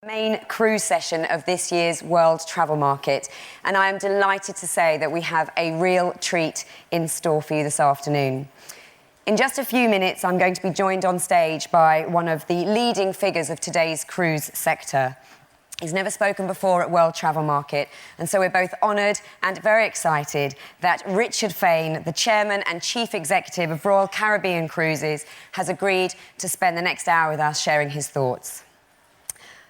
Main cruise session of this year's World Travel Market, and I am delighted to say that we have a real treat in store for you this afternoon. In just a few minutes, I'm going to be joined on stage by one of the leading figures of today's cruise sector. He's never spoken before at World Travel Market, and so we're both honoured and very excited that Richard Fain, the Chairman and Chief Executive of Royal Caribbean Cruises, has agreed to spend the next hour with us sharing his thoughts.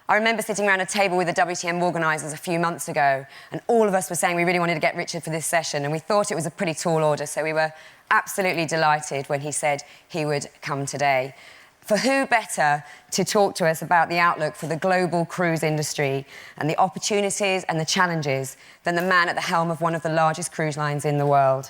I remember sitting around a table with the WTM organisers a few months ago, and all of us were saying we really wanted to get Richard for this session, and we thought it was a pretty tall order, so we were absolutely delighted when he said he would come today. For who better to talk to us about the outlook for the global cruise industry and the opportunities and the challenges than the man at the helm of one of the largest cruise lines in the world?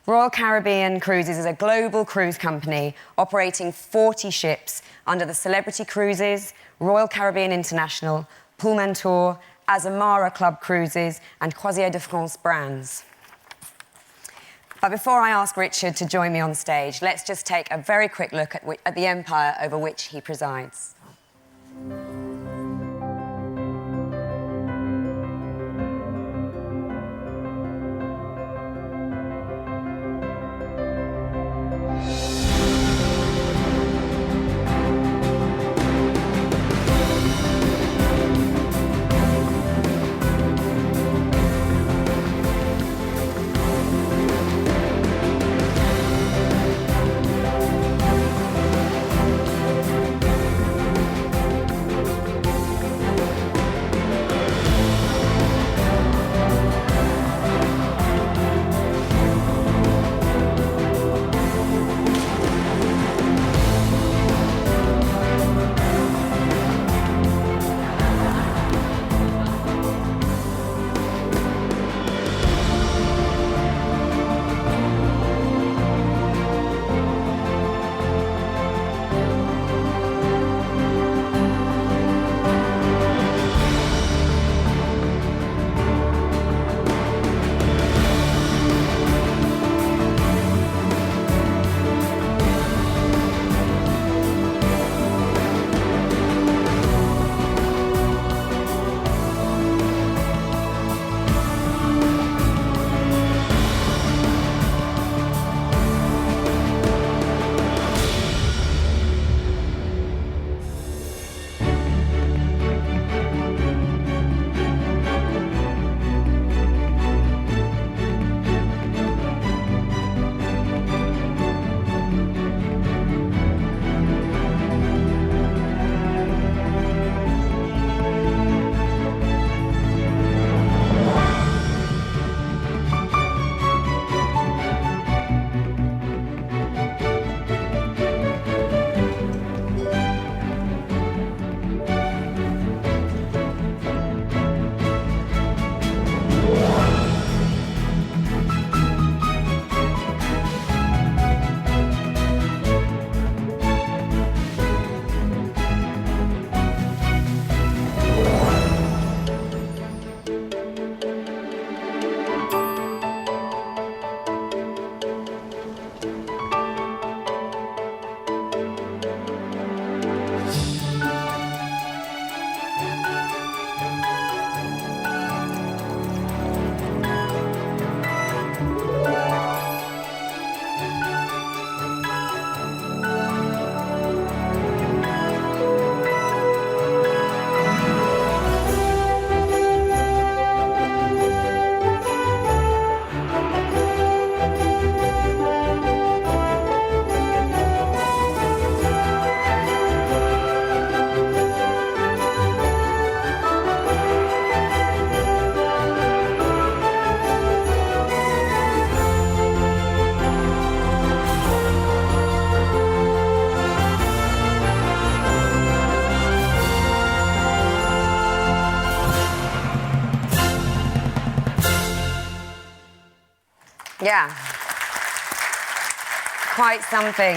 Royal Caribbean Cruises is a global cruise company operating 40 ships under the Celebrity Cruises, Royal Caribbean International, Pullmantur, Azamara Club Cruises and Croisière de France brands. But before I ask Richard to join me on stage, let's just take a very quick look at the empire over which he presides. Yeah, quite something.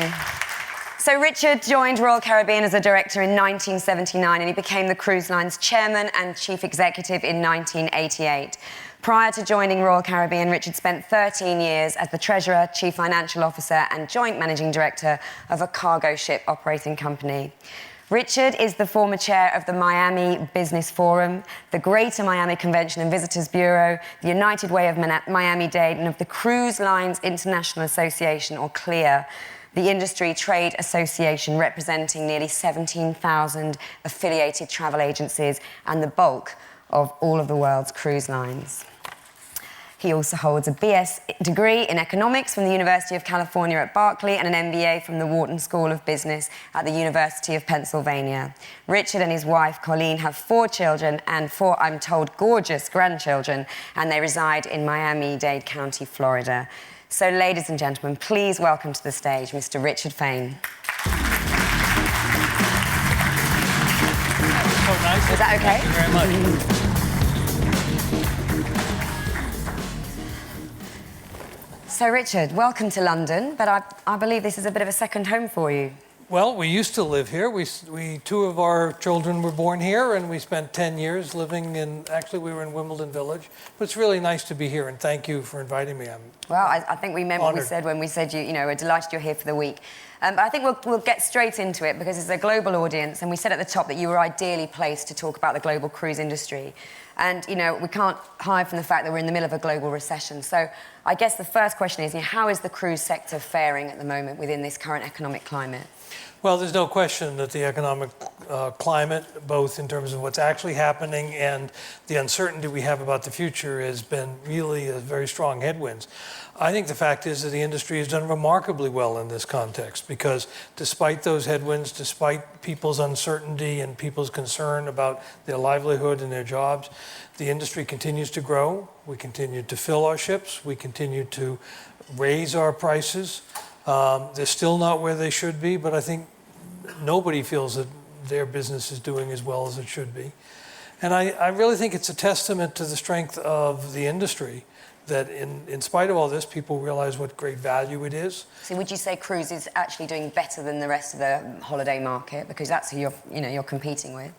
So Richard joined Royal Caribbean as a director in 1979 and he became the cruise line's chairman and chief executive in 1988. Prior to joining Royal Caribbean, Richard spent 13 years as the treasurer, chief financial officer and joint managing director of a cargo ship operating company. Richard is the former chair of the Miami Business Forum, the Greater Miami Convention and Visitors Bureau, the United Way of Miami-Dade, and of the Cruise Lines International Association, or CLIA, the industry trade association representing nearly 17,000 affiliated travel agencies and the bulk of all of the world's cruise lines. He also holds a BS degree in economics from the University of California at Berkeley and an MBA from the Wharton School of Business at the University of Pennsylvania. Richard and his wife, Colleen, have 4 children and 4, I'm told, gorgeous grandchildren, and they reside in Miami-Dade County, Florida. So, ladies and gentlemen, please welcome to the stage Mr. Richard Fain. That was so nice. Was that okay? Thank you very much. So, Richard, welcome to London, but I believe this is a bit of a second home for you. Well, we used to live here. Two of our children were born here, and we spent 10 years living in, actually we were in Wimbledon Village. But it's really nice to be here, and thank you for inviting me. Well, I think we meant honored. What we said when we said we're delighted you're here for the week. But I think we'll get straight into it because it's a global audience, and we said at the top that you were ideally placed to talk about the global cruise industry. And, we can't hide from the fact that we're in the middle of a global recession. So I guess the first question is, how is the cruise sector faring at the moment within this current economic climate? Well, there's no question that the economic climate, both in terms of what's actually happening and the uncertainty we have about the future, has been really a very strong headwinds. I think the fact is that the industry has done remarkably well in this context because despite those headwinds, despite people's uncertainty and people's concern about their livelihood and their jobs, the industry continues to grow. We continue to fill our ships. We continue to raise our prices. They're still not where they should be, but I think nobody feels that their business is doing as well as it should be. And I really think it's a testament to the strength of the industry that in spite of all this, people realize what great value it is. So would you say cruise is actually doing better than the rest of the holiday market because that's who you're competing with?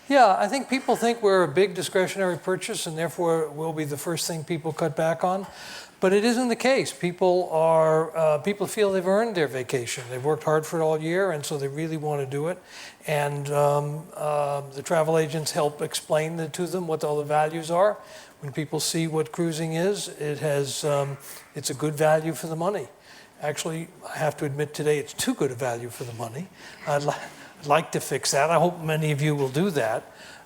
Yeah, I think people think we're a big discretionary purchase and therefore we'll be the first thing people cut back on. But it isn't the case. People feel they've earned their vacation. They've worked hard for it all year, and so they really want to do it. And the travel agents help explain to them what all the values are. When people see what cruising is, it's a good value for the money. Actually, I have to admit today it's too good a value for the money. I'd like to fix that. I hope many of you will do that.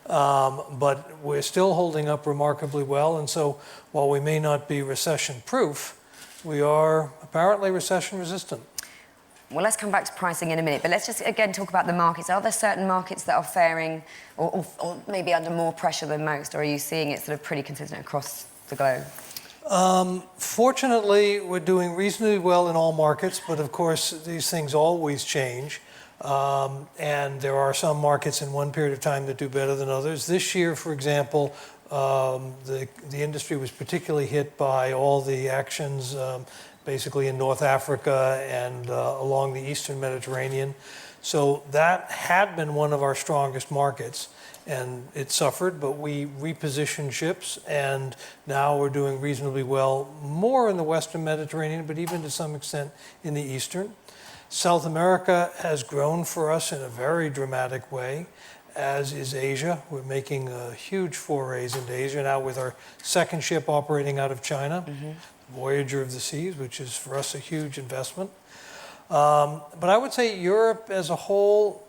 But we're still holding up remarkably well, and so while we may not be recession-proof, we are apparently recession-resistant. Well, let's come back to pricing in a minute, but let's just again talk about the markets. Are there certain markets that are faring or maybe under more pressure than most, or are you seeing it sort of pretty consistent across the globe? Fortunately, we're doing reasonably well in all markets, but of course, these things always change. And there are some markets in one period of time that do better than others. This year, for example, the industry was particularly hit by all the actions basically in North Africa and along the Eastern Mediterranean. So that had been one of our strongest markets, and it suffered, but we repositioned ships, and now we're doing reasonably well, more in the Western Mediterranean, but even to some extent in the Eastern. South America has grown for us in a very dramatic way, as is Asia. We're making huge forays into Asia now with our second ship operating out of China, Voyager of the Seas, which is for us a huge investment. But I would say Europe as a whole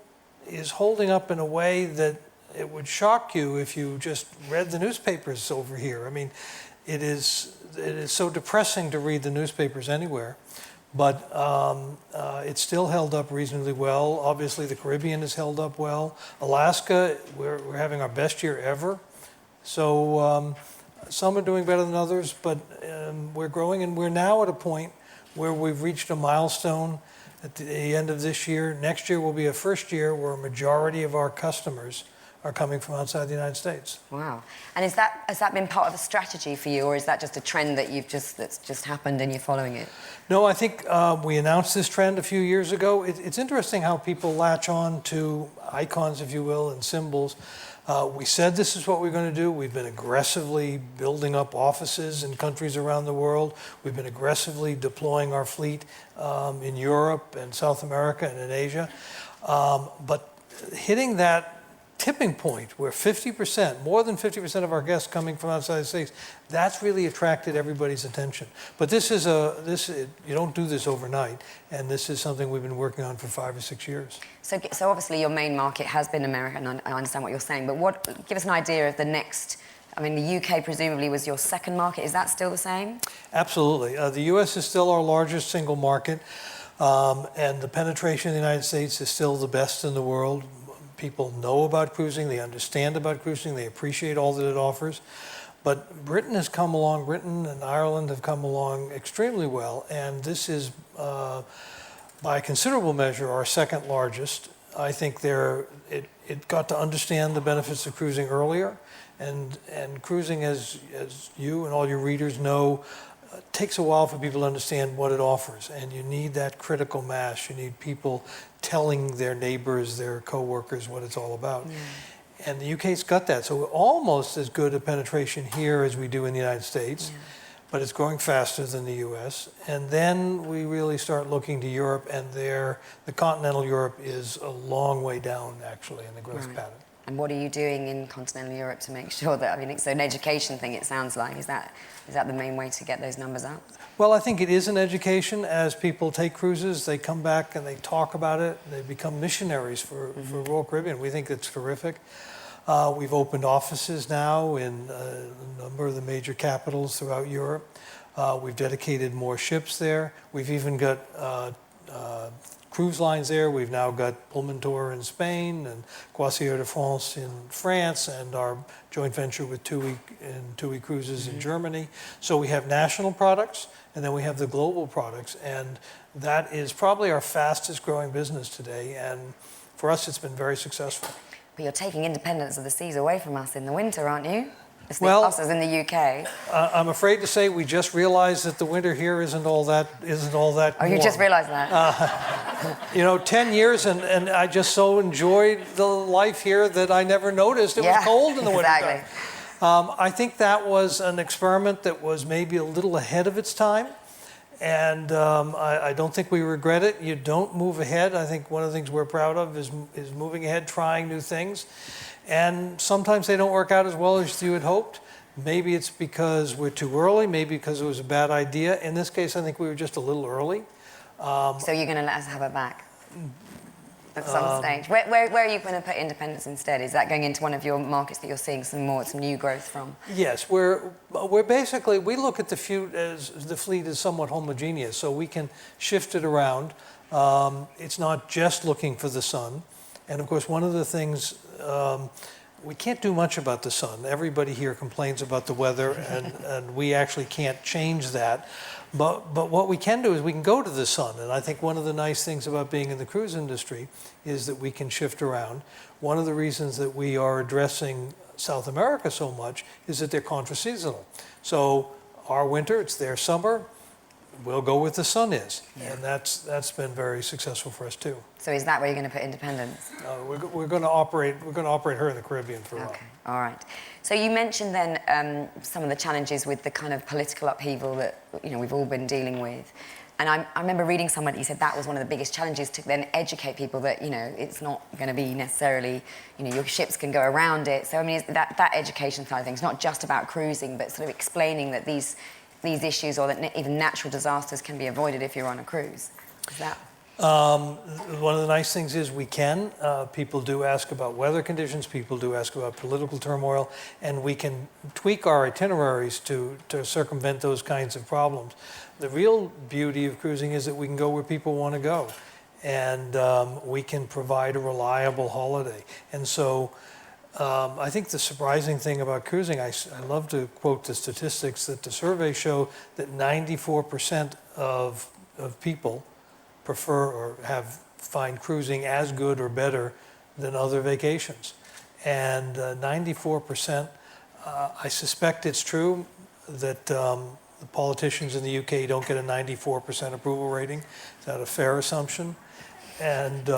is holding up in a way that it would shock you if you just read the newspapers over here. I mean, it is so depressing to read the newspapers anywhere. But it's still held up reasonably well. Obviously, the Caribbean has held up well. Alaska, we're having our best year ever. So some are doing better than others, but we're growing, and we're now at a point where we've reached a milestone at the end of this year. Next year will be a first year where a majority of our customers are coming from outside the United States. Wow. And has that been part of a strategy for you, or is that just a trend that that's just happened and you're following it? No, I think we announced this trend a few years ago. It's interesting how people latch on to icons, if you will, and symbols. We said this is what we're going to do. We've been aggressively building up offices in countries around the world. We've been aggressively deploying our fleet in Europe and South America and in Asia. But hitting that tipping point where 50%, more than 50% of our guests coming from outside the States, that's really attracted everybody's attention. But you don't do this overnight, and this is something we've been working on for 5 or 6 years. So obviously your main market has been America, and I understand what you're saying, but give us an idea of the next. I mean, the UK presumably was your second market. Is that still the same? Absolutely. The US is still our largest single market, and the penetration in the United States is still the best in the world. People know about cruising, they understand about cruising, they appreciate all that it offers. But Britain has come along, Britain and Ireland have come along extremely well, and this is, by a considerable measure, our second largest. I think it got to understand the benefits of cruising earlier, and cruising, as you and all your readers know, takes a while for people to understand what it offers, and you need that critical mass. You need people telling their neighbors, their coworkers what it's all about. Yeah. And the UK's got that, so we're almost as good at penetration here as we do in the United States, but it's growing faster than the US. And then we really start looking to Europe, and the continental Europe is a long way down, actually, in the growth pattern. And what are you doing in continental Europe to make sure that, I mean, it's an education thing, it sounds like. Is that the main way to get those numbers up? Well, I think it is an education. As people take cruises, they come back and they talk about it. They become missionaries for Royal Caribbean. We think it's terrific. We've opened offices now in a number of the major capitals throughout Europe. We've dedicated more ships there. We've even got cruise lines there. We've now got Pullmantur in Spain and Croisière de France in France, and our joint venture with TUI Cruises in Germany. So we have national products, and then we have the global products, and that is probably our fastest growing business today, and for us it's been very successful. But you're taking independence of the seas away from us in the winter, aren't you? It's the Well, us as in the UK. I'm afraid to say we just realized that the winter here isn't all that Oh, you warm. just realized that? 10 years, and I just so enjoyed the life here that I never noticed it was cold in the winter. I think that was an experiment that was maybe a little ahead of its time, and I don't think we regret it. You don't move ahead. I think one of the things we're proud of is moving ahead, trying new things. And sometimes they don't work out as well as you had hoped. Maybe it's because we're too early, maybe because it was a bad idea. In this case, I think we were just a little early. So you're going to let us have it back at some stage. Where are you going to put independence instead? Is that going into one of your markets that you're seeing some new growth from? Yes, we're basically, we look at the fleet as somewhat homogeneous, so we can shift it around. It's not just looking for the sun. And of course, one of the things, we can't do much about the sun. Everybody here complains about the weather, and we actually can't change that. But what we can do is we can go to the sun. And I think one of the nice things about being in the cruise industry is that we can shift around. One of the reasons that we are addressing South America so much is that they're contra-seasonal. So our winter, it's their summer. We'll go where the sun is, and that's been very successful for us too. So is that where you're going to put independence? We're going to operate her in the Caribbean for a while. Okay, all right. So you mentioned then some of the challenges with the kind of political upheaval that we've all been dealing with, and I remember reading somewhere that you said that was one of the biggest challenges to then educate people that it's not going to be necessarily your ships can go around it. So I mean that education side of things, not just about cruising, but sort of explaining that these issues or that even natural disasters can be avoided if you're on a cruise. Is that? One of the nice things is we can. People do ask about weather conditions. People do ask about political turmoil. And we can tweak our itineraries to circumvent those kinds of problems. The real beauty of cruising is that we can go where people want to go. And we can provide a reliable holiday. And so I think the surprising thing about cruising, I love to quote the statistics that the surveys show that 94% of people prefer or find cruising as good or better than other vacations. And 94%, I suspect it's true that the politicians in the UK don't get a 94% approval rating. Is that a fair assumption? And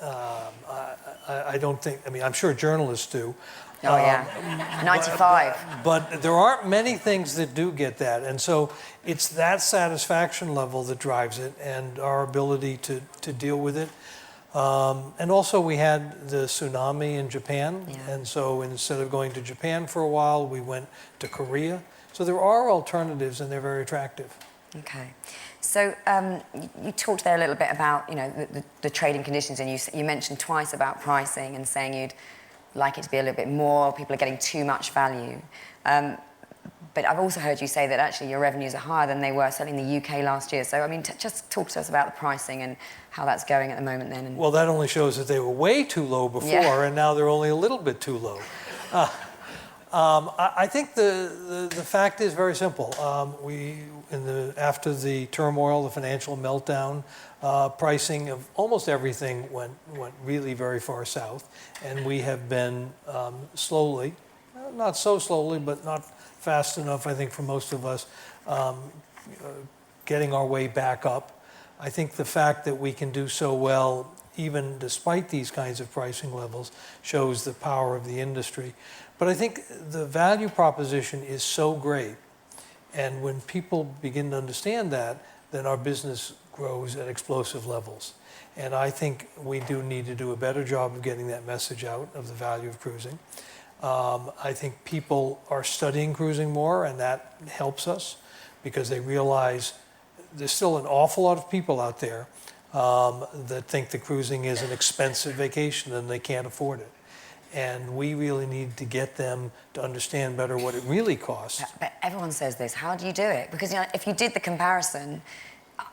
I don't think, I'm sure journalists do. Oh yeah, 95. But there aren't many things that do get that. And so it's that satisfaction level that drives it and our ability to deal with it. And also we had the tsunami in Japan, Yeah. and so instead of going to Japan for a while, we went to Korea. So there are alternatives, and they're very attractive. Okay. So you talked there a little bit about, you know, the trading conditions, and you mentioned twice about pricing and saying you'd like it to be a little bit more, people are getting too much value. But I've also heard you say that actually your revenues are higher than they were certainly in the UK last year. So, I mean, just talk to us about the pricing and how that's going at the moment then. Well, that only shows that they were way too low before, Yeah. and now they're only a little bit too low. I think the fact is very simple. After the turmoil, the financial meltdown, pricing of almost everything went really very far south, and we have been slowly, not so slowly, but not fast enough, I think, for most of us, getting our way back up. I think the fact that we can do so well, even despite these kinds of pricing levels, shows the power of the industry. But I think the value proposition is so great, and when people begin to understand that, then our business grows at explosive levels. And I think we do need to do a better job of getting that message out of the value of cruising. I think people are studying cruising more, and that helps us because they realize there's still an awful lot of people out there that think that cruising is an expensive vacation and they can't afford it. And we really need to get them to understand better what it really costs. But everyone says this. How do you do it? Because, you know, if you did the comparison,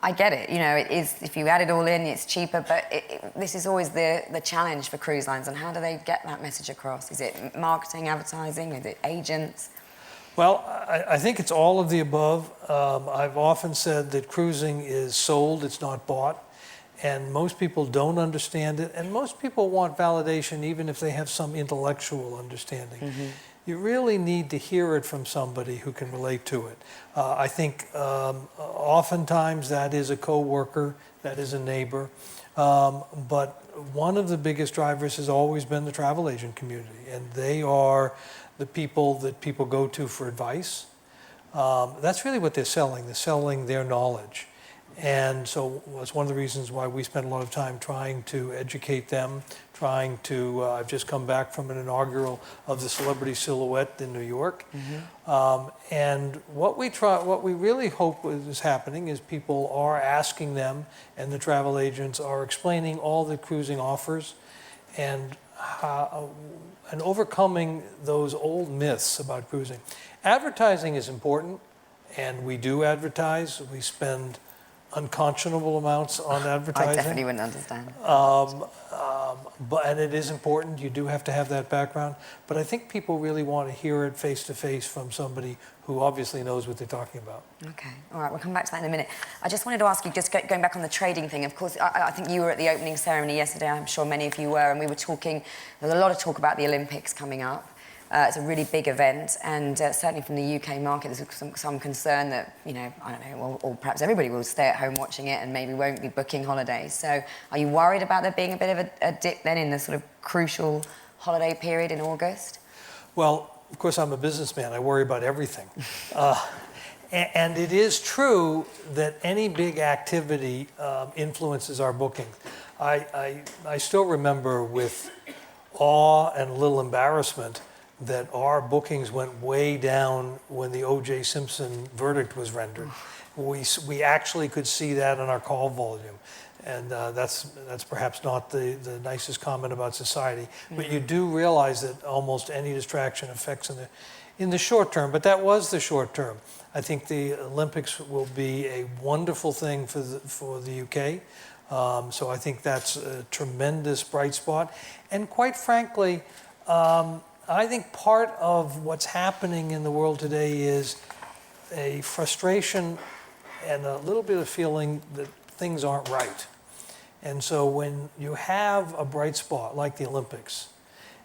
I get it. You know, it is, if you add it all in, it's cheaper. But this is always the challenge for cruise lines. And how do they get that message across? Is it marketing, advertising? Is it agents? Well, I think it's all of the above. I've often said that cruising is sold, it's not bought. And most people don't understand it. And most people want validation even if they have some intellectual understanding. Mm-hmm. You really need to hear it from somebody who can relate to it. I think oftentimes that is a coworker, that is a neighbor. But one of the biggest drivers has always been the travel agent community. And they are the people that people go to for advice. That's really what they're selling. They're selling their knowledge. And so it's one of the reasons why we spend a lot of time trying to educate them, I've just come back from an inaugural of the Celebrity Silhouette in New York. Mm-hmm. And what we really hope is happening is people are asking them, and the travel agents are explaining all that cruising offers, and overcoming those old myths about cruising. Advertising is important, and we do advertise. We spend unconscionable amounts on advertising. I definitely wouldn't understand. And it is important. You do have to have that background. But I think people really want to hear it face to face from somebody who obviously knows what they're talking about. Okay. All right. We'll come back to that in a minute. I just wanted to ask you, just going back on the trading thing. Of course, I think you were at the opening ceremony yesterday. I'm sure many of you were. And we were talking, there's a lot of talk about the Olympics coming up. It's a really big event, and certainly from the UK market, there's some concern that, you know, I don't know, or perhaps everybody will stay at home watching it and maybe won't be booking holidays. So are you worried about there being a bit of a dip then in the sort of crucial holiday period in August? Well, of course, I'm a businessman. I worry about everything. And it is true that any big activity influences our booking. I still remember with awe and a little embarrassment that our bookings went way down when the O.J. Simpson verdict was rendered. We actually could see that in our call volume. And that's perhaps not the nicest comment about society. But you do realize that almost any distraction affects in the short term. But that was the short term. I think the Olympics will be a wonderful thing for the UK. So I think that's a tremendous bright spot. And quite frankly, I think part of what's happening in the world today is a frustration and a little bit of feeling that things aren't right. And so when you have a bright spot like the Olympics,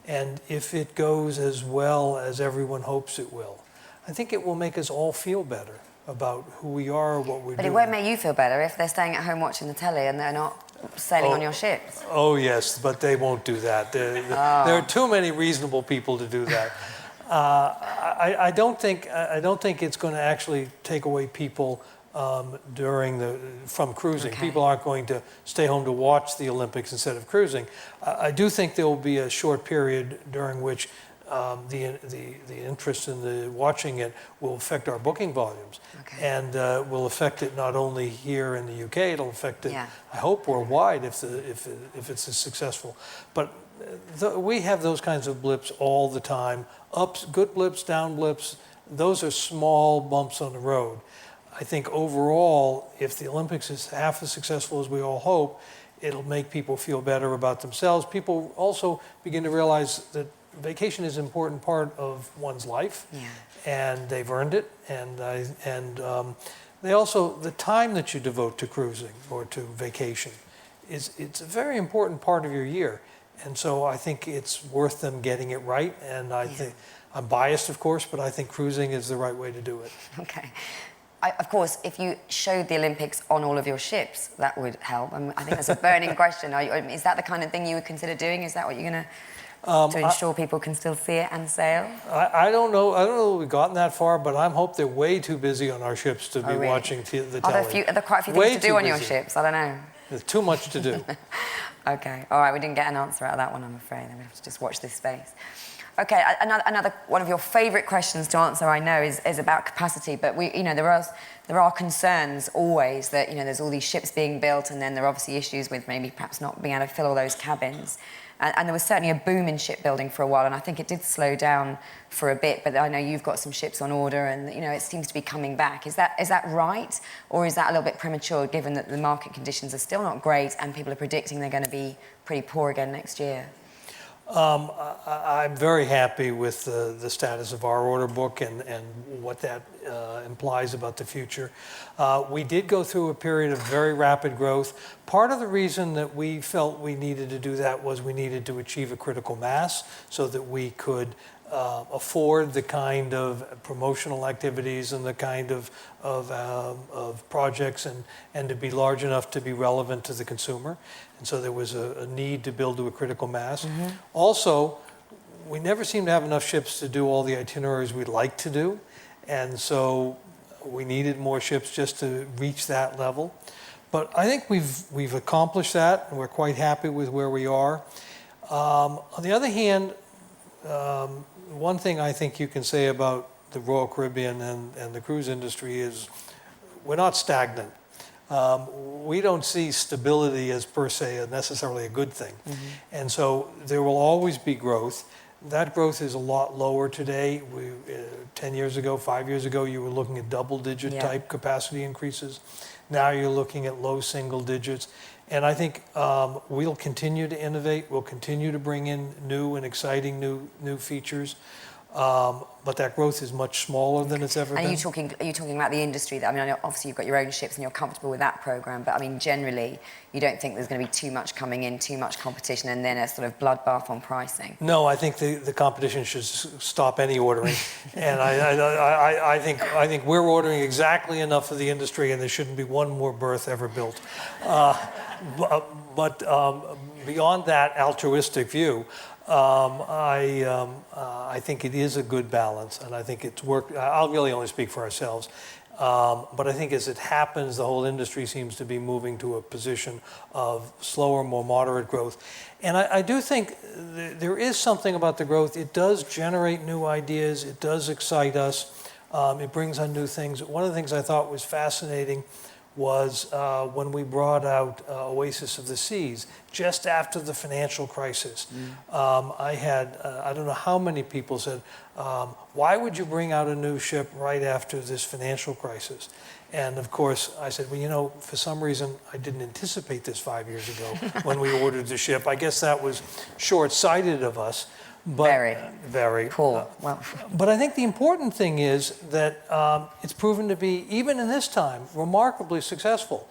and if it goes as well as everyone hopes it will, I think it will make us all feel better about who we are, what we're doing. But it won't make you feel better if they're staying at home watching the telly and they're not sailing on your ships. Oh, yes, but they won't do that. There are too many reasonable people to do that. I don't think it's going to actually take away people from cruising. Okay. People aren't going to stay home to watch the Olympics instead of cruising. I do think there will be a short period during which the interest in the watching it will affect our booking volumes, Okay. and will affect it not only here in the UK. It'll affect it, Yeah. I hope, worldwide if it's as successful. But we have those kinds of blips all the time. Ups, good blips, down blips. Those are small bumps on the road. I think overall, if the Olympics is half as successful as we all hope, it'll make people feel better about themselves. People also begin to realize that vacation is an important part of one's life, Yeah. and they've earned it. They also, the time that you devote to cruising or to vacation it's a very important part of your year. And so I think it's worth them getting it right. And I think, I'm biased, of course, but I think cruising is the right way to do it. Okay. Of course, if you showed the Olympics on all of your ships, that would help. I think that's a burning question. Is that the kind of thing you would consider doing? Is that what you're going to ensure people can still see it and sail? I don't know. I don't know if we've gotten that far, but I hope they're way too busy on our ships to be really? watching the Are telly. there quite a few Way things to too do on your busy. ships? I don't know. There's too much to do. Okay. All right. We didn't get an answer out of that one, I'm afraid. We have to just watch this space. Okay. Another one of your favourite questions to answer, I know, is about capacity. But there are concerns always that there's all these ships being built, and then there are obviously issues with maybe perhaps not being able to fill all those cabins. And there was certainly a boom in shipbuilding for a while, and I think it did slow down for a bit. But I know you've got some ships on order, and it seems to be coming back. Is that right, or is that a little bit premature, given that the market conditions are still not great, and people are predicting they're going to be pretty poor again next year? I'm very happy with the status of our order book and what that implies about the future. We did go through a period of very rapid growth. Part of the reason that we felt we needed to do that was we needed to achieve a critical mass so that we could afford the kind of promotional activities and the kind of projects and to be large enough to be relevant to the consumer. And so there was a need to build to a critical mass. Mm-hmm. Also, we never seem to have enough ships to do all the itineraries we'd like to do. And so we needed more ships just to reach that level. But I think we've accomplished that, and we're quite happy with where we are. On the other hand, one thing I think you can say about the Royal Caribbean and the cruise industry is we're not stagnant. We don't see stability as per se necessarily a good thing. Mm-hmm. And so there will always be growth. That growth is a lot lower today. 10 years ago, 5 years ago, you were looking at double-digit type capacity increases. Now you're looking at low single digits. And I think we'll continue to innovate. We'll continue to bring in new and exciting new features. But that growth is much smaller than it's ever been. Are you talking about the industry? I mean, obviously you've got your own ships and you're comfortable with that program. But I mean, generally, you don't think there's going to be too much coming in, too much competition, and then a sort of bloodbath on pricing? No, I think the competition should stop any ordering. And I think we're ordering exactly enough for the industry, and there shouldn't be one more berth ever built. But beyond that altruistic view, I think it is a good balance, and I think it's worked. I'll really only speak for ourselves. But I think as it happens, the whole industry seems to be moving to a position of slower, more moderate growth. And I do think there is something about the growth. It does generate new ideas. It does excite us. It brings on new things. One of the things I thought was fascinating was when we brought out Oasis of the Seas, just after the financial crisis. I had, I don't know how many people said, why would you bring out a new ship right after this financial crisis? And of course, I said, well, for some reason, I didn't anticipate this 5 years ago when we ordered the ship. I guess that was short-sighted of us. But, very cool. Well, but I think the important thing is that it's proven to be, even in this time, remarkably successful.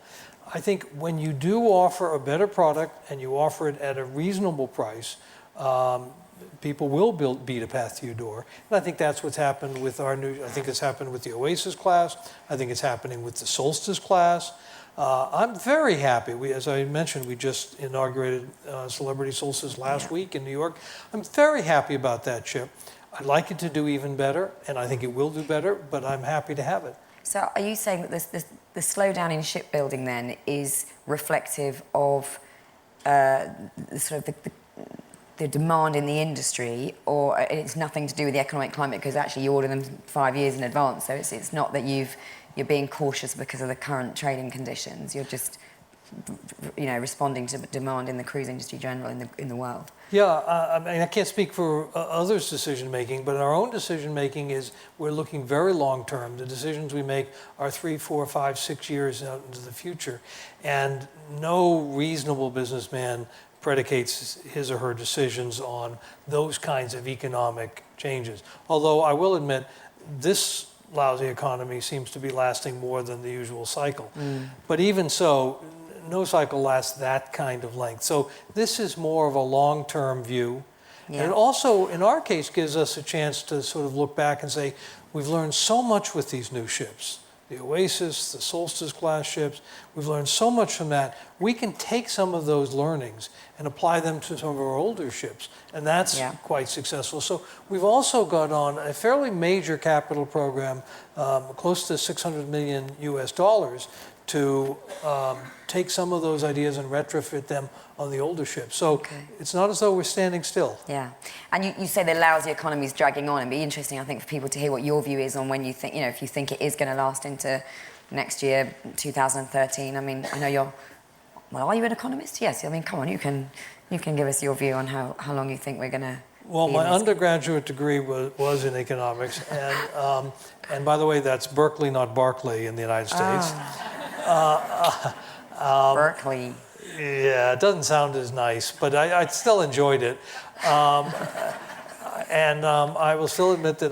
I think when you do offer a better product and you offer it at a reasonable price, people will beat a path to your door. And I think that's what's happened with I think it's happened with the Oasis class. I think it's happening with the Solstice class. I'm very happy. As I mentioned, we just inaugurated Celebrity Solstice last week in New York. I'm very happy about that ship. I'd like it to do even better, and I think it will do better, but I'm happy to have it. So are you saying that the slowdown in shipbuilding then is reflective of the demand in the industry, or it's nothing to do with the economic climate because actually you order them 5 years in advance, so it's not that you're being cautious because of the current trading conditions, you're just responding to demand in the cruise industry general in the world? Yeah, I mean, I can't speak for others' decision making, but our own decision making is we're looking very long term. The decisions we make are 3, 4, 5, 6 years out into the future, and no reasonable businessman predicates his or her decisions on those kinds of economic changes. Although I will admit, this lousy economy seems to be lasting more than the usual cycle. But even so, no cycle lasts that kind of length. So this is more of a long-term view. Yeah. And it also, in our case, gives us a chance to sort of look back and say, we've learned so much with these new ships. The Oasis, the Solstice class ships, we've learned so much from that. We can take some of those learnings and apply them to some of our older ships, and that's quite successful. So we've also got on a fairly major capital program, close to $600 million US, to take some of those ideas and retrofit them on the older ships. So it's not as though we're standing still. Yeah, and you say the lousy economy is dragging on. It'd be interesting, I think, for people to hear what your view is on when you think, if you think it is going to last into next year, 2013. I mean, I know are you an economist? Yes, I mean, come on, you can give us your view on how long you think we're going to. Well, my undergraduate degree was in economics, and by the way, that's Berkeley, not Barclay, in the United States. Berkeley. Yeah, it doesn't sound as nice, but I still enjoyed it. And I will still admit that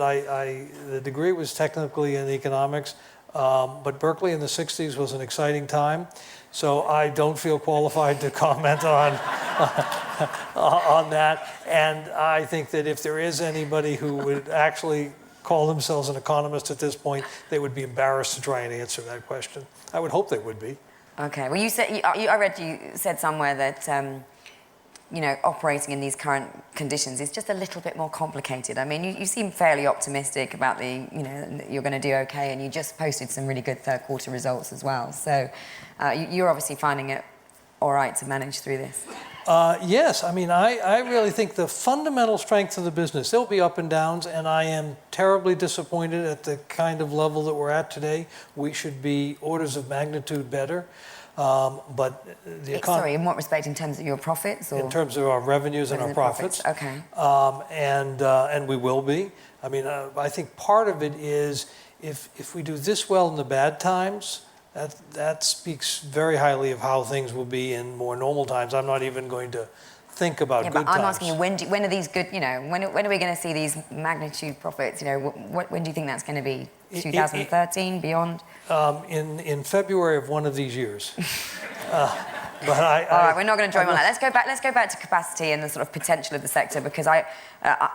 the degree was technically in economics, but Berkeley in the 60s was an exciting time. So I don't feel qualified to comment on that. And I think that if there is anybody who would actually call themselves an economist at this point, they would be embarrassed to try and answer that question. I would hope they would be. Okay. Well, I read you said somewhere that operating in these current conditions is just a little bit more complicated. I mean, you seem fairly optimistic about you're going to do okay, and you just posted some really good third quarter results as well. So you're obviously finding it all right to manage through this. Yes, I mean, I really think the fundamental strength of the business, there'll be up and downs, and I am terribly disappointed at the kind of level that we're at today. We should be orders of magnitude better. But the economy... Sorry, in what respect? In terms of your profits? Or? In terms of our revenues and our profits. Okay. And we will be. I mean, I think part of it is if we do this well in the bad times, that speaks very highly of how things will be in more normal times. I'm not even going to think about good times. I'm asking you, when are these good, when are we going to see these magnitude profits? When do you think that's going to be? 2013, beyond? In February of one of these years. All right, we're not going to join on that. Let's go back to capacity and the sort of potential of the sector, because I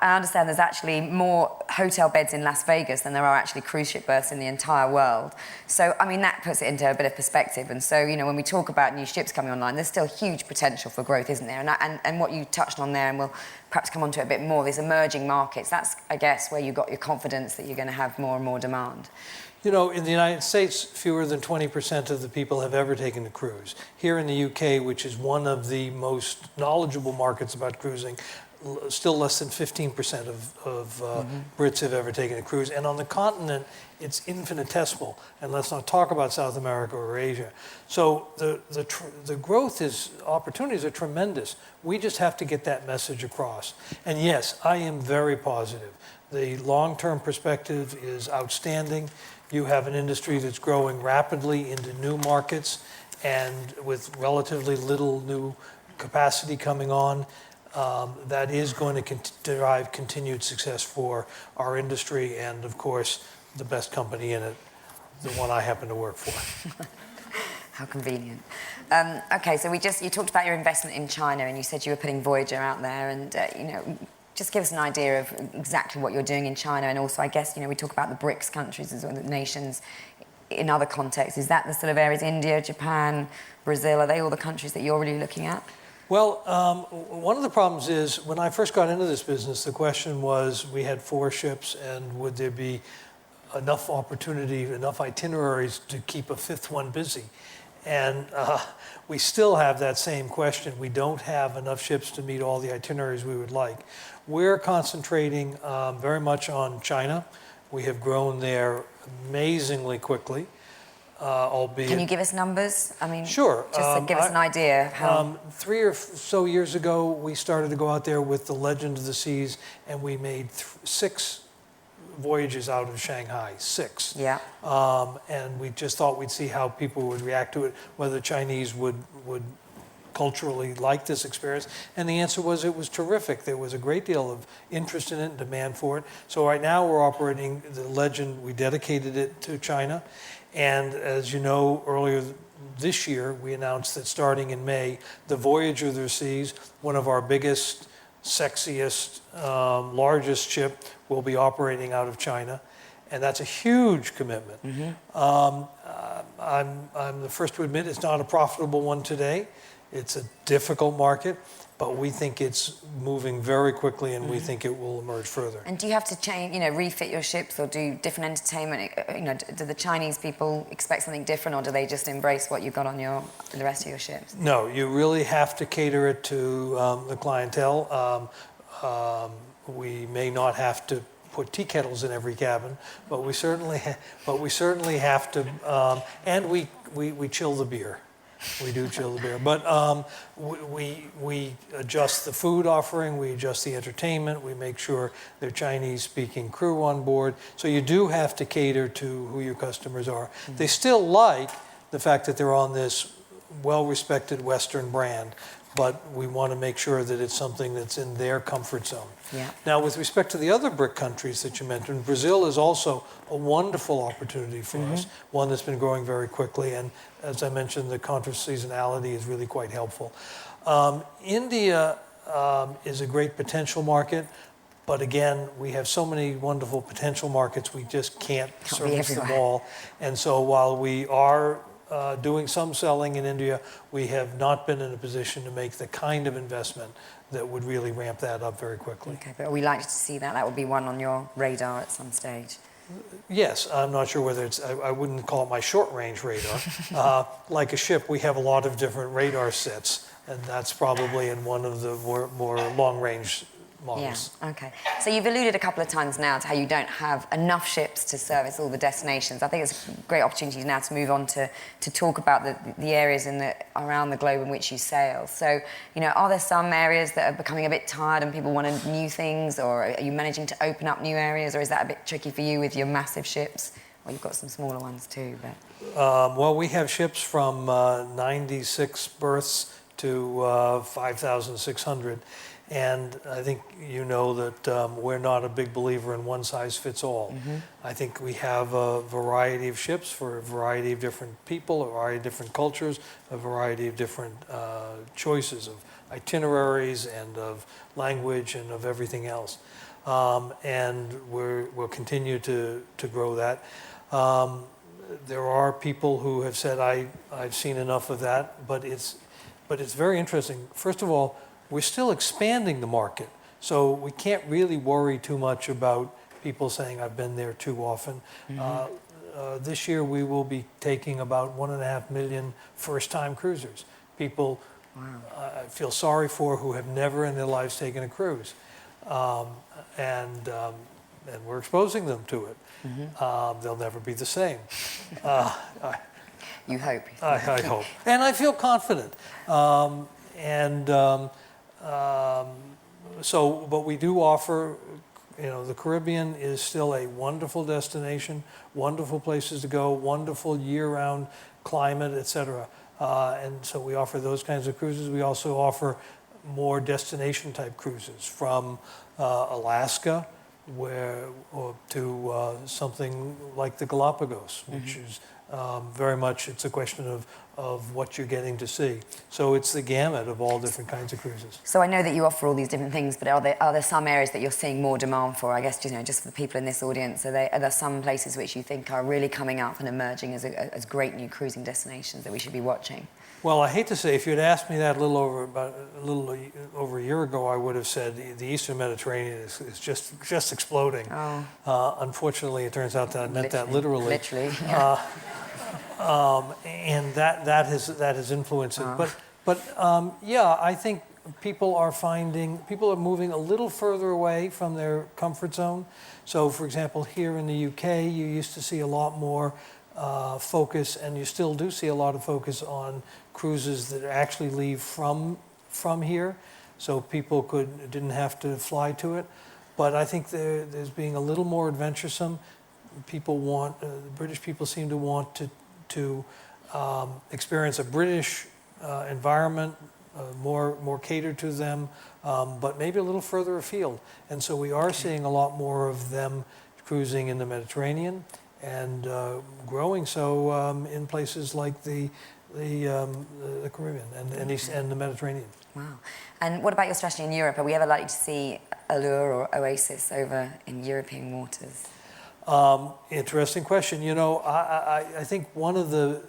understand there's actually more hotel beds in Las Vegas than there are actually cruise ship berths in the entire world. So, I mean, that puts it into a bit of perspective. And so, when we talk about new ships coming online, there's still huge potential for growth, isn't there? And what you touched on there, and we'll perhaps come on to it a bit more, these emerging markets, that's, I guess, where you got your confidence that you're going to have more and more demand. In the United States, fewer than 20% of the people have ever taken a cruise. Here in the UK, which is one of the most knowledgeable markets about cruising, still less than 15% of Brits have ever taken a cruise. And on the continent, it's infinitesimal. And let's not talk about South America or Asia. So the opportunities are tremendous. We just have to get that message across. And yes, I am very positive. The long-term perspective is outstanding. You have an industry that's growing rapidly into new markets and with relatively little new capacity coming on. That is going to drive continued success for our industry and, of course, the best company in it, the one I happen to work for. How convenient. Okay, so you talked about your investment in China, and you said you were putting Voyager out there, and just give us an idea of exactly what you're doing in China. And also, I guess, we talk about the BRICS countries as well, the nations in other contexts. Is that the sort of areas, India, Japan, Brazil, are they all the countries that you're really looking at? Well, one of the problems is when I first got into this business, the question was we had 4 ships, and would there be enough opportunity, enough itineraries to keep a fifth one busy. And we still have that same question. We don't have enough ships to meet all the itineraries we would like. We're concentrating very much on China. We have grown there amazingly quickly, albeit... Can you give us numbers? I mean, sure. Just to give us an idea of how... 3 or so years ago, we started to go out there with the Legend of the Seas, and we made 6 voyages out of Shanghai, 6. Yeah. And we just thought we'd see how people would react to it, whether the Chinese would culturally like this experience. And the answer was it was terrific. There was a great deal of interest in it and demand for it. So right now we're operating the Legend. We dedicated it to China. And as you know, earlier this year, we announced that starting in May, the Voyager of the Seas, one of our biggest, sexiest, largest ship, will be operating out of China. And that's a huge commitment. I'm the first to admit it's not a profitable one today. It's a difficult market, but we think it's moving very quickly, and we think it will emerge further. And do you have to change, refit your ships or do different entertainment? Do the Chinese people expect something different, or do they just embrace what you've got on the rest of your ships? No, you really have to cater it to the clientele. We may not have to put tea kettles in every cabin, but we certainly have to, and we chill the beer. We do chill the beer, but we adjust the food offering, we adjust the entertainment, we make sure there are Chinese-speaking crew on board. So you do have to cater to who your customers are. They still like the fact that they're on this well-respected Western brand, but we want to make sure that it's something that's in their comfort zone. Yeah. Now, with respect to the other BRIC countries that you mentioned, Brazil is also a wonderful opportunity for us, one that's been growing very quickly, and as I mentioned, the contra-seasonality is really quite helpful. India is a great potential market, but again, we have so many wonderful potential markets, we just can't service them all. And so while we are doing some selling in India, we have not been in a position to make the kind of investment that would really ramp that up very quickly. Okay, but we like to see that. That would be one on your radar at some stage. Yes, I'm not sure whether it's, I wouldn't call it my short-range radar. Like a ship, we have a lot of different radar sets, and that's probably in one of the more long-range models. Yeah, okay. So you've alluded a couple of times now to how you don't have enough ships to service all the destinations. I think it's a great opportunity now to move on to talk about the areas around the globe in which you sail. So, are there some areas that are becoming a bit tired and people want new things, or are you managing to open up new areas, or is that a bit tricky for you with your massive ships? Well, you've got some smaller ones too, but... well, we have ships from 96 berths to 5,600. And I think you know that we're not a big believer in one size fits all. I think we have a variety of ships for a variety of different people, a variety of different cultures, a variety of different choices of itineraries and of language and of everything else. And we'll continue to grow that. There are people who have said, I've seen enough of that, but it's very interesting. First of all, we're still expanding the market, so we can't really worry too much about people saying, I've been there too often. This year we will be taking about 1.5 million first-time cruisers. People I feel sorry for who have never in their lives taken a cruise. And we're exposing them to it. They'll never be the same. You hope. I hope. And I feel confident. But we do offer, the Caribbean is still a wonderful destination, wonderful places to go, wonderful year-round climate, etc. And so we offer those kinds of cruises. We also offer more destination-type cruises from Alaska to something like the Galapagos, which is Very much it's a question of what you're getting to see. So it's the gamut of all different kinds of cruises. So I know that you offer all these different things, but are there some areas that you're seeing more demand for? I guess, just for the people in this audience, are there some places which you think are really coming up and emerging as great new cruising destinations that we should be watching? Well, I hate to say, if you'd asked me that a little over a year ago, I would have said the Eastern Mediterranean is just exploding. Oh. Unfortunately, it turns out that I meant that literally. Literally. Yeah. And that has influenced it. Yeah, I think people are moving a little further away from their comfort zone. So, for example, here in the UK, you used to see a lot more focus, and you still do see a lot of focus on cruises that actually leave from here, so people didn't have to fly to it. But I think there's being a little more adventuresome. British people seem to want to experience a British environment, more catered to them, but maybe a little further afield. And so we are seeing a lot more of them cruising in the Mediterranean, and growing so in places like the Caribbean and the Mediterranean. Wow. And what about your strategy in Europe? Are we ever likely to see Allure or Oasis over in European waters? Interesting question. I think one of the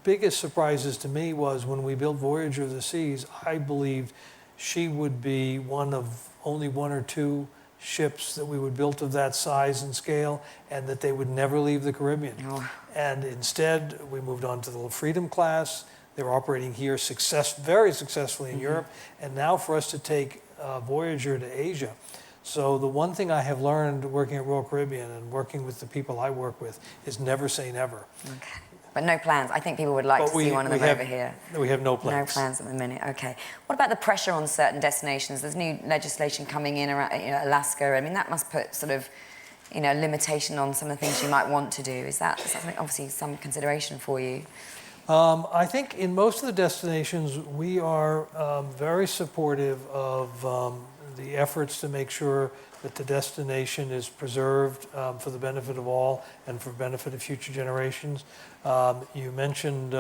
biggest surprises to me was when we built Voyager of the Seas. I believed she would be one of only one or two ships that we would build of that size and scale, and that they would never leave the Caribbean. Oh. And instead, we moved on to the Freedom class. They were operating here very successfully in Europe, and now for us to take Voyager to Asia. So the one thing I have learned working at Royal Caribbean and working with the people I work with is never say never. Okay. But no plans. I think people would like to see one of them over here. We have no plans. No plans at the minute. Okay. What about the pressure on certain destinations? There's new legislation coming in around Alaska. I mean, that must put sort of limitation on some of the things you might want to do. Is that something, obviously some consideration for you? I think in most of the destinations we are very supportive of the efforts to make sure that the destination is preserved for the benefit of all and for benefit of future generations. You mentioned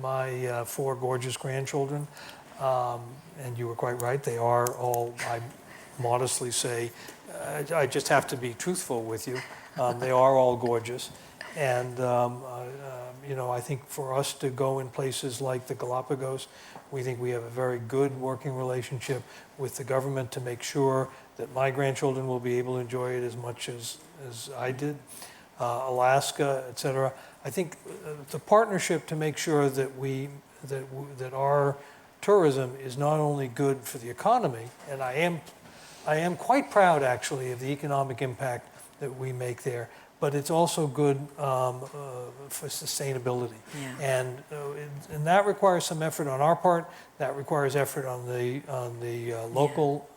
my 4 gorgeous grandchildren, and you were quite right. They are all, I modestly say, I just have to be truthful with you. They are all gorgeous. And, I think for us to go in places like the Galapagos, we think we have a very good working relationship with the government to make sure that my grandchildren will be able to enjoy it as much as I did. Alaska, et cetera. I think the partnership to make sure that our tourism is not only good for the economy, and I am quite proud actually of the economic impact that we make there, but it's also good for sustainability. Yeah. And that requires some effort on our part. That requires effort on the local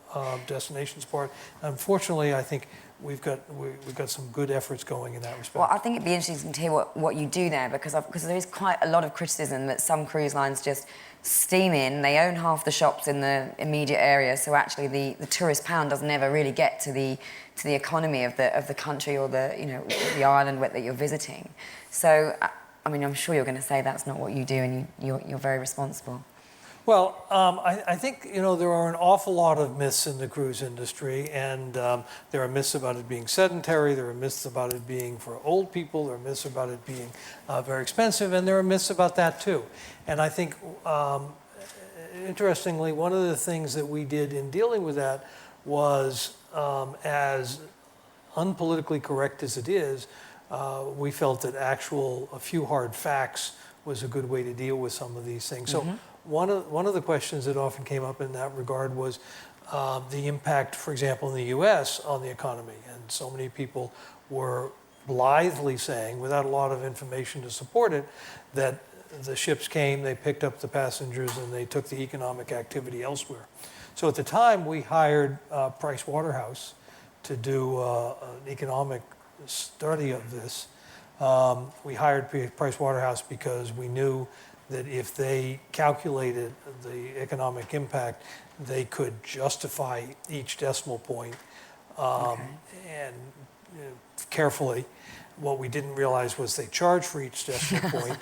destinations part. Unfortunately, I think we've got some good efforts going in that respect. Well, I think it'd be interesting to hear what you do there, because there is quite a lot of criticism that some cruise lines just steam in. They own half the shops in the immediate area, so actually the tourist pound doesn't ever really get to the economy of the country or the island that you're visiting. So, I mean, I'm sure you're going to say that's not what you do, and you're very responsible. Well, I think, there are an awful lot of myths in the cruise industry, and there are myths about it being sedentary, there are myths about it being for old people, there are myths about it being very expensive, and there are myths about that too. And I think, interestingly, one of the things that we did in dealing with that was, as unpolitically correct as it is, we felt that a few hard facts was a good way to deal with some of these things. So one of the questions that often came up in that regard was the impact, for example, in the U.S. on the economy. And so many people were blithely saying, without a lot of information to support it, that the ships came, they picked up the passengers, and they took the economic activity elsewhere. So at the time, we hired Price Waterhouse to do an economic study of this. We hired Price Waterhouse because we knew that if they calculated the economic impact, they could justify each decimal point and carefully. what we didn't realize was they charged for each decimal point,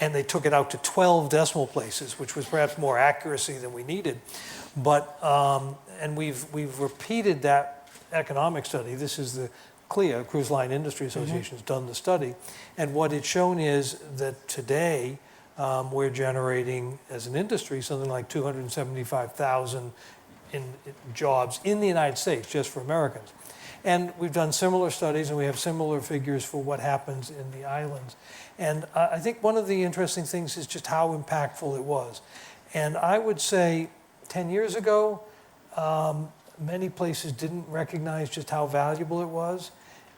and they took it out to 12 decimal places, which was perhaps more accuracy than we needed. But, and we've repeated that economic study. This is the CLIA, Cruise Line Industry Association, has done the study. And what it's shown is that today, we're generating, as an industry, something like 275,000 in jobs in the United States, just for Americans. And we've done similar studies, and we have similar figures for what happens in the islands. And I think one of the interesting things is just how impactful it was. And I would say 10 years ago, many places didn't recognize just how valuable it was.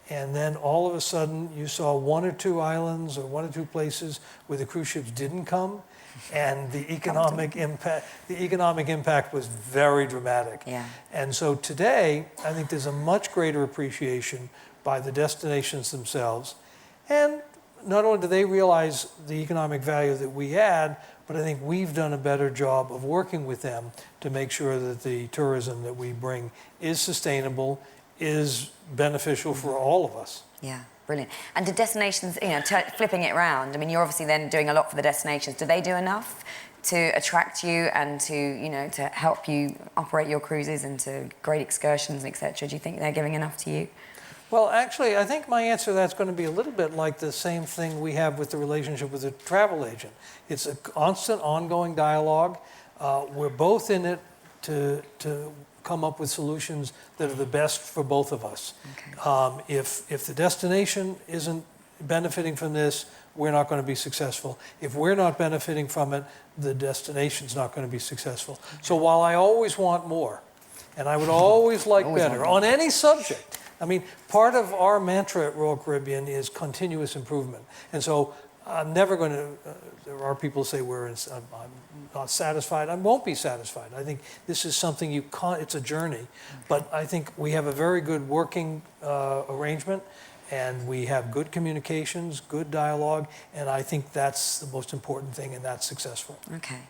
And then all of a sudden, you saw one or two islands or one or two places where the cruise ships didn't come, and the economic impact was very dramatic. Yeah. And so today, I think there's a much greater appreciation by the destinations themselves. And not only do they realize the economic value that we add, but I think we've done a better job of working with them to make sure that the tourism that we bring is sustainable, is beneficial for all of us. Yeah, brilliant. And do destinations, you know, flipping it around, I mean, you're obviously then doing a lot for the destinations. Do they do enough to attract you and to, you know, to help you operate your cruises into great excursions, etc.? Do you think they're giving enough to you? Well, actually, I think my answer to that's going to be a little bit like the same thing we have with the relationship with the travel agent. It's a constant, ongoing dialogue. We're both in it to come up with solutions that are the best for both of us. Okay. If the destination isn't benefiting from this, we're not going to be successful. If we're not benefiting from it, the destination's not going to be successful. Okay. So while I always want more, and I would always like better on any subject, I mean, part of our mantra at Royal Caribbean is continuous improvement. And so I'm never going to, there are people who say I'm not satisfied. I won't be satisfied. I think this is something you can't, it's a journey. But I think we have a very good working arrangement, and we have good communications, good dialogue, and I think that's the most important thing, and that's successful. Okay.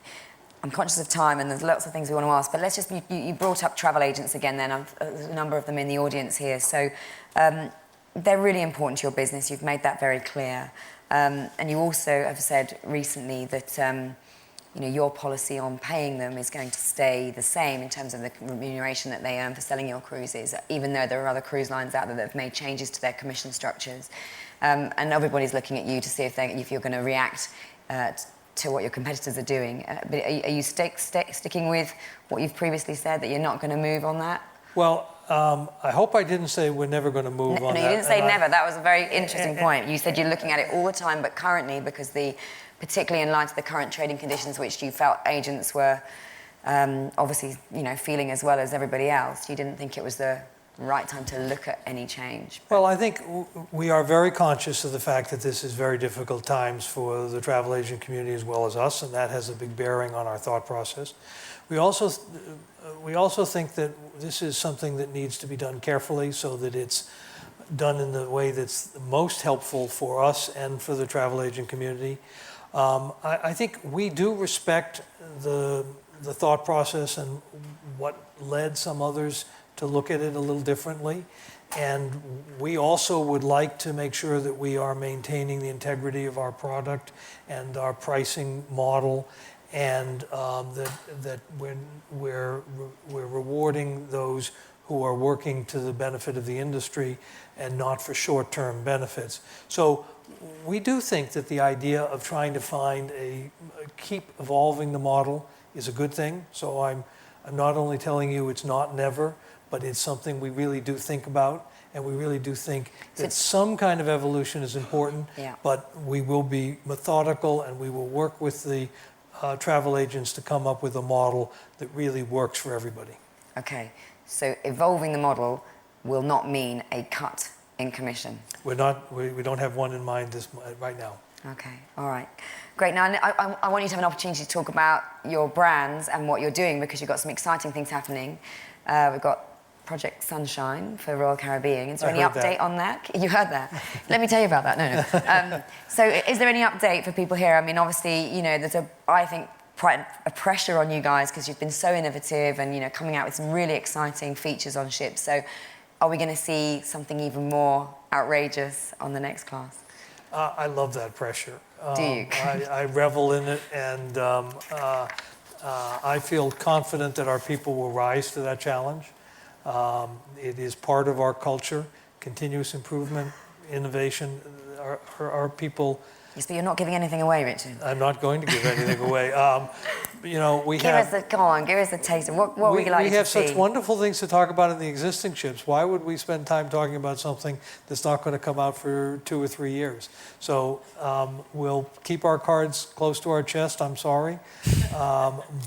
I'm conscious of time, and there's lots of things we want to ask, but let's just, you brought up travel agents again then. There's a number of them in the audience here. So they're really important to your business. You've made that very clear. And you also have said recently that you know, your policy on paying them is going to stay the same in terms of the remuneration that they earn for selling your cruises, even though there are other cruise lines out there that have made changes to their commission structures. And everybody's looking at you to see if you're going to react to what your competitors are doing. But are you sticking with what you've previously said, that you're not going to move on that? Well, I hope I didn't say we're never going to move on that. No, you didn't say never. That was a very interesting point. You said you're looking at it all the time, but currently, because particularly in light of the current trading conditions, which you felt agents were obviously, you know, feeling as well as everybody else, you didn't think it was the right time to look at any change. Well, I think we are very conscious of the fact that this is very difficult times for the travel agent community as well as us, and that has a big bearing on our thought process. We also think that this is something that needs to be done carefully so that it's done in the way that's most helpful for us and for the travel agent community. I think we do respect the thought process and what led some others to look at it a little differently. And we also would like to make sure that we are maintaining the integrity of our product and our pricing model, and that we're rewarding those who are working to the benefit of the industry and not for short-term benefits. So we do think that the idea of trying to find keep evolving the model is a good thing. So I'm not only telling you it's not never, but it's something we really do think about, and we really do think that some kind of evolution is important, but we will be methodical, and we will work with the travel agents to come up with a model that really works for everybody. Okay, so evolving the model will not mean a cut in commission. We don't have one in mind right now. Okay, all right. Great. Now, I want you to have an opportunity to talk about your brands and what you're doing, because you've got some exciting things happening. We've got Project Sunshine for Royal Caribbean. Is there any update on that? You heard that? Let me tell you about that. No. So is there any update for people here? I mean, obviously, you know, there's I think, quite a pressure on you guys because you've been so innovative and, you know, coming out with some really exciting features on ships. So are we going to see something even more outrageous on the next class? I love that pressure. Do you? I revel in it, and I feel confident that our people will rise to that challenge. It is part of our culture, continuous improvement, innovation. Our people. Yes, but you're not giving anything away, Richard. I'm not going to give anything away. Give us a taste of what would you like to see? We have such wonderful things to talk about in the existing ships. Why would we spend time talking about something that's not going to come out for 2 or 3 years? So we'll keep our cards close to our chest. I'm sorry,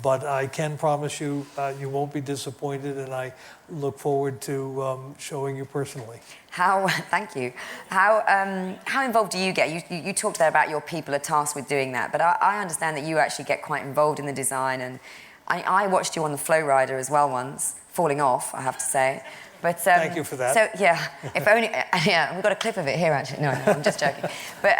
but I can promise you, you won't be disappointed, and I look forward to showing you personally. Thank you. How involved do you get? You talked there about your people are tasked with doing that, but I understand that you actually get quite involved in the design, and I watched you on the Flow Rider as well once, falling off, I have to say. But thank you for that. So yeah, if only we've got a clip of it here actually. No, I'm just joking. But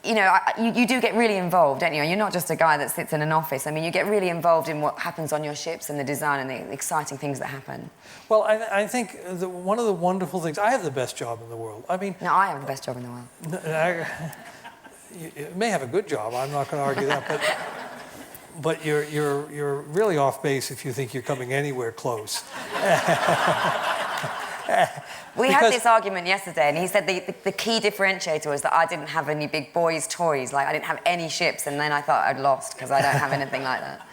you do get really involved, don't you? You're not just a guy that sits in an office. I mean, you get really involved in what happens on your ships and the design and the exciting things that happen. Well, I think one of the wonderful things, I have the best job in the world. I mean, no, I have the best job in the world. You may have a good job. I'm not going to argue that, but you're really off base if you think you're coming anywhere close. We had this argument yesterday, and he said the key differentiator was that I didn't have any big boys' toys. Like, I didn't have any ships, and then I thought I'd lost because I don't have anything like that.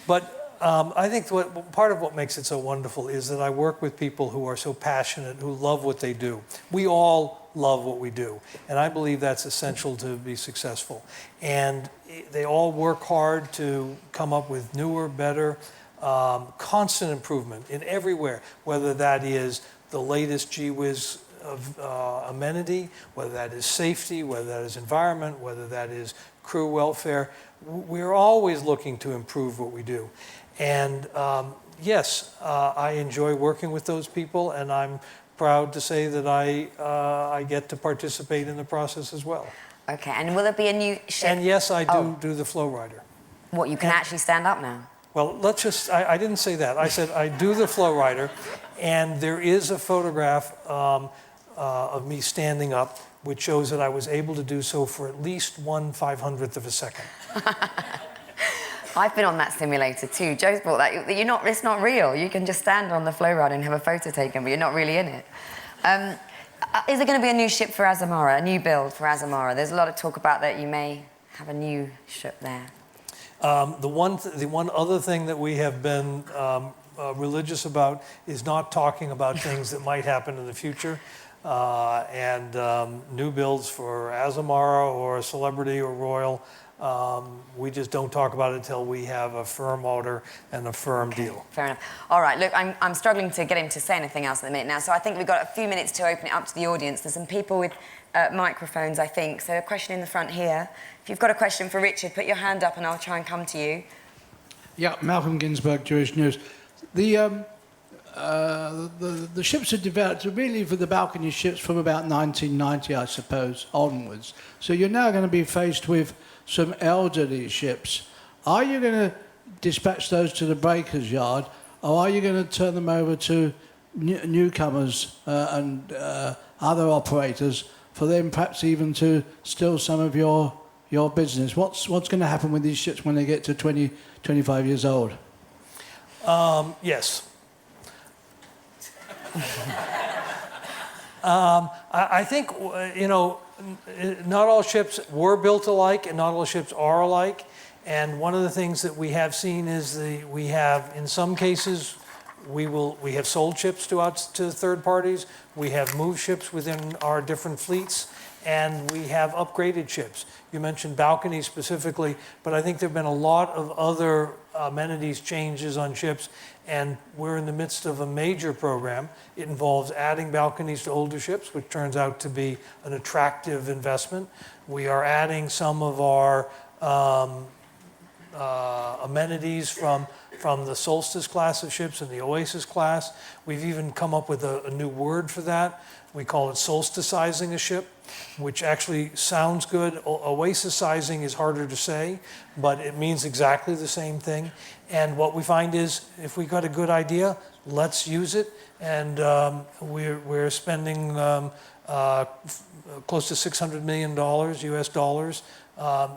But I think part of what makes it so wonderful is that I work with people who are so passionate, who love what they do. We all love what we do, and I believe that's essential to be successful. And they all work hard to come up with newer, better, constant improvement in everywhere, whether that is the latest gee whiz of amenity, whether that is safety, whether that is environment, whether that is crew welfare. We're always looking to improve what we do. And yes, I enjoy working with those people, and I'm proud to say that I get to participate in the process as well. Okay, and will there be a new ship? And yes, I do the Flow Rider. What, you can actually stand up now? Well, I didn't say that. I said I do the Flow Rider, and there is a photograph of me standing up, which shows that I was able to do so for at least 1/500th of a second. I've been on that simulator too. Joe's brought that. It's not real. You can just stand on the Flow Rider and have a photo taken, but you're not really in it. Is there going to be a new ship for Azamara, a new build for Azamara? There's a lot of talk about that you may have a new ship there. The one other thing that we have been religious about is not talking about things that might happen in the future. New builds for Azamara or Celebrity or Royal, we just don't talk about it until we have a firm order and a firm deal. Fair enough. All right, look, I'm struggling to get him to say anything else at the minute now, so I think we've got a few minutes to open it up to the audience. There's some people with microphones, I think. So a question in the front here. If you've got a question for Richard, put your hand up and I'll try and come to you. Yeah, Malcolm Ginsberg, Jewish News. The ships are developed really for the balcony ships from about 1990, I suppose, onwards. So you're now going to be faced with some elderly ships. Are you going to dispatch those to the breakers yard, or are you going to turn them over to newcomers and other operators for them perhaps even to steal some of your business? What's going to happen with these ships when they get to 20, 25 years old? Yes. I think, not all ships were built alike and not all ships are alike. And one of the things that we have seen is we have, in some cases, we have sold ships to third parties. We have moved ships within our different fleets, and we have upgraded ships. You mentioned balconies specifically, but I think there have been a lot of other amenities changes on ships, and we're in the midst of a major program. It involves adding balconies to older ships, which turns out to be an attractive investment. We are adding some of our amenities from the Solstice class of ships and the Oasis class. We've even come up with a new word for that. We call it solsticizing a ship. which actually sounds good. Oasisizing is harder to say, but it means exactly the same thing. And what we find is, if we got a good idea, let's use it. And we're spending close to $600 million US dollars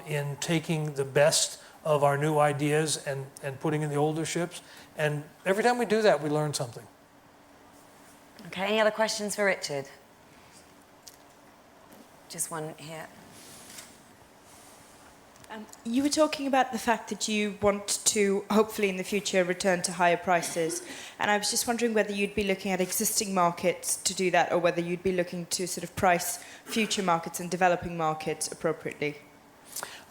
in taking the best of our new ideas and putting in the older ships. And every time we do that, we learn something. Okay, any other questions for Richard? Just one here. You were talking about the fact that you want to, hopefully in the future, return to higher prices. And I was just wondering whether you'd be looking at existing markets to do that, or whether you'd be looking to sort of price future markets and developing markets appropriately.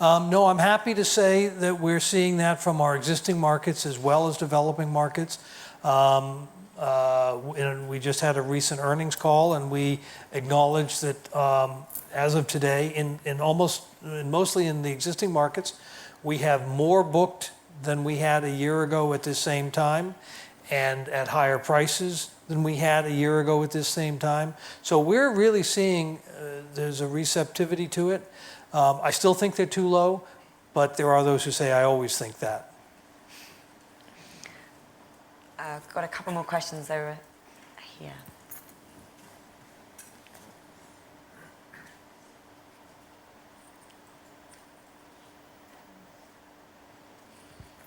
No, I'm happy to say that we're seeing that from our existing markets as well as developing markets. And we just had a recent earnings call, and we acknowledged that as of today, mostly in the existing markets, we have more booked than we had a year ago at this same time, and at higher prices than we had a year ago at this same time. So we're really seeing there's a receptivity to it. I still think they're too low, but there are those who say, I always think that. I've got a couple more questions over here.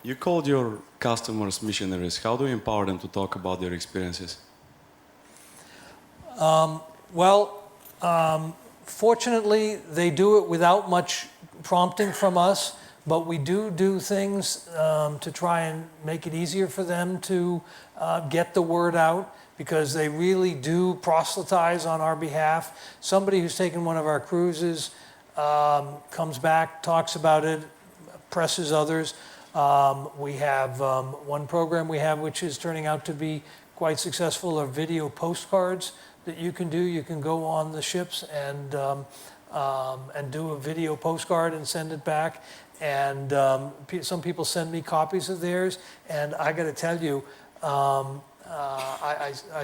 You called your customers missionaries. How do you empower them to talk about their experiences? Fortunately, they do it without much prompting from us, but we do things to try and make it easier for them to get the word out, because they really do proselytize on our behalf. Somebody who's taken one of our cruises comes back, talks about it, presses others. We have one program we have which is turning out to be quite successful, are video postcards that you can do. You can go on the ships and do a video postcard and send it back. And some people send me copies of theirs, and I got to tell you,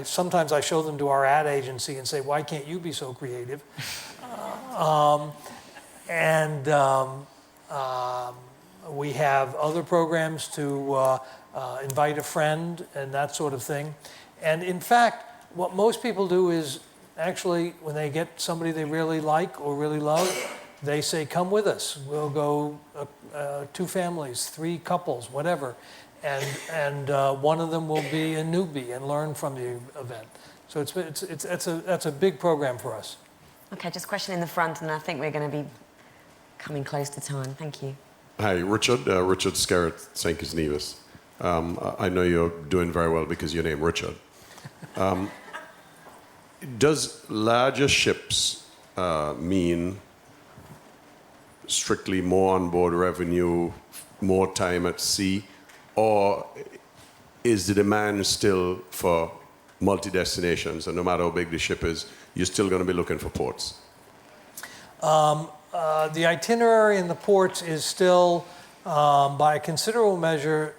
sometimes I show them to our ad agency and say, why can't you be so creative? We have other programs to invite a friend and that sort of thing. And in fact, what most people do is actually, when they get somebody they really like or really love, they say, come with us. We'll go 2 families, 3 couples, whatever. And one of them will be a newbie and learn from the event. So that's a big program for us. Okay, just a question in the front, and I think we're going to be coming close to time. Thank you. Hi, Richard. Richard Skerritt, St. Kitts Nevis. I know you're doing very well because your name Richard. Does larger ships mean strictly more onboard revenue, more time at sea, or is the demand still for multi-destinations, and no matter how big the ship is, you're still going to be looking for ports? The itinerary in the ports is still, by a considerable measure,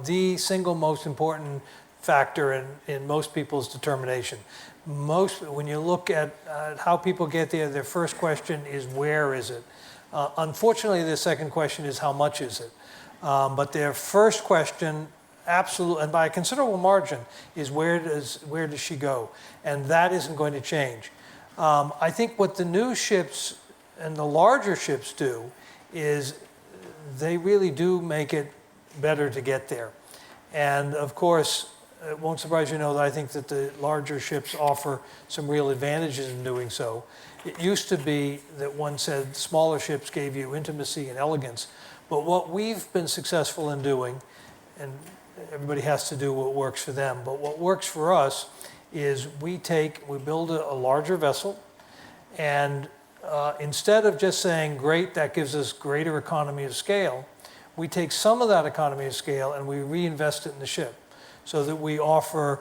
the single most important factor in most people's determination. When you look at how people get there, their first question is, where is it? Unfortunately, their second question is, how much is it? But their first question, absolutely, and by a considerable margin, is where does she go? And that isn't going to change. I think what the new ships and the larger ships do is they really do make it better to get there. And of course, it won't surprise you to know that I think that the larger ships offer some real advantages in doing so. It used to be that one said smaller ships gave you intimacy and elegance. But what we've been successful in doing, and everybody has to do what works for them, but what works for us is we build a larger vessel, and instead of just saying, great, that gives us greater economy of scale, we take some of that economy of scale and we reinvest it in the ship so that we offer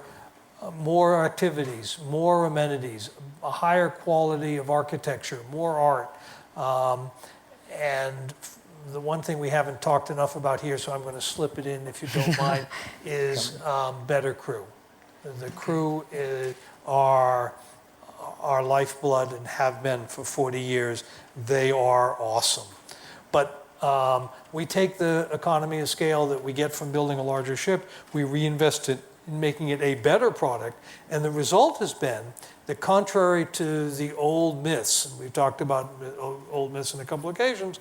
more activities, more amenities, a higher quality of architecture, more art. And the one thing we haven't talked enough about here, so I'm going to slip it in if you don't mind, is better crew. The crew are our lifeblood and have been for 40 years. They are awesome. But we take the economy of scale that we get from building a larger ship, we reinvest it in making it a better product, and the result has been that contrary to the old myths, and we've talked about old myths on a couple occasions,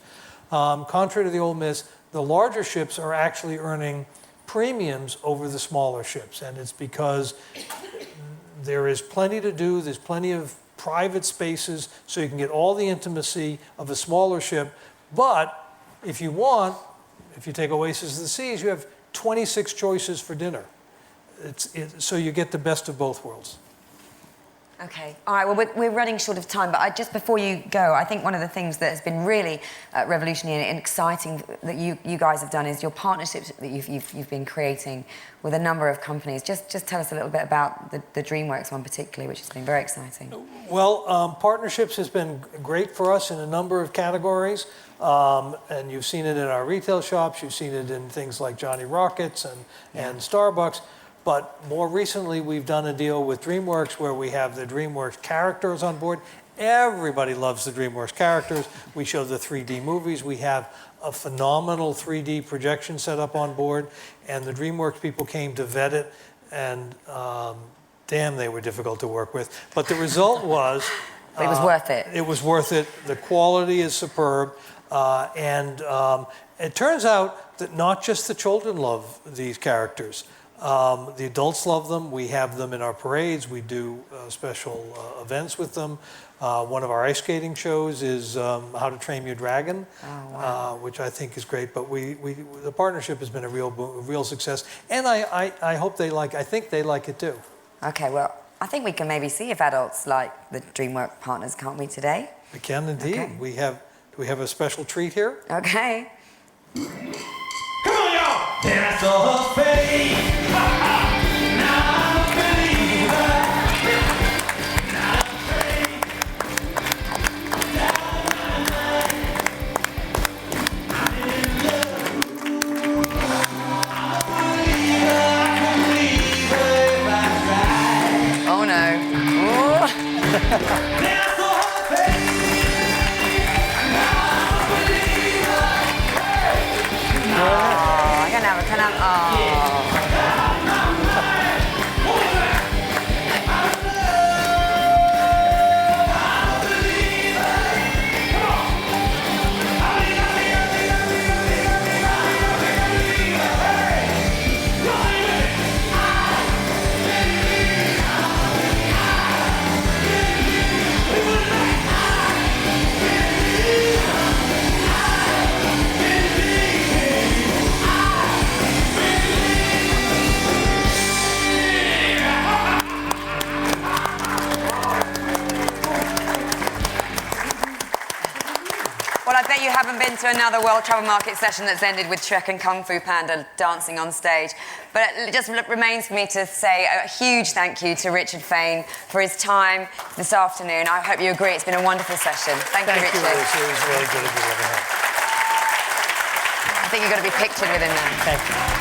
contrary to the old myths, the larger ships are actually earning premiums over the smaller ships, and it's because there is plenty to do, there's plenty of private spaces, so you can get all the intimacy of a smaller ship, but if you want, if you take Oasis of the Seas, you have 26 choices for dinner. So you get the best of both worlds. Okay. All right. Well, we're running short of time, but just before you go, I think one of the things that has been really revolutionary and exciting that you guys have done is your partnerships that you've been creating with a number of companies. Just tell us a little bit about the DreamWorks one particularly, which has been very exciting. Well, partnerships has been great for us in a number of categories. And you've seen it in our retail shops, you've seen it in things like Johnny Rockets and Starbucks. But more recently, we've done a deal with DreamWorks where we have the DreamWorks characters on board. Everybody loves the DreamWorks characters. We show the 3D movies. We have a phenomenal 3D projection set up on board. And the DreamWorks people came to vet it. And damn, they were difficult to work with. But the result was... It was worth it. It was worth it. The quality is superb. And it turns out that not just the children love these characters. The adults love them. We have them in our parades. We do special events with them. One of our ice skating shows is How to Train Your Dragon, which I think is great. But the partnership has been a real success. And I hope they like. I think they like it too. Okay. Well, I think we can maybe see if adults like the DreamWorks partners, can't we today? We can indeed. Okay. Do we have a special treat here? Okay. Come on, y'all! Dance of faith. Now I'm a believer. Not afraid. I'm in love. I'm a believer. I can believe if I try. Oh no. Dance of faith. Now I'm a believer. Oh, I can have a Well, I bet you haven't been to another World Travel Market session that's ended with Shrek and Kung Fu Panda dancing on stage. But it just remains for me to say a huge thank you to Richard Fain for his time this afternoon. I hope you agree it's been a wonderful session. Thank you, Richard. It was really good of you. I think you've got to be pictured with him now. Thank you.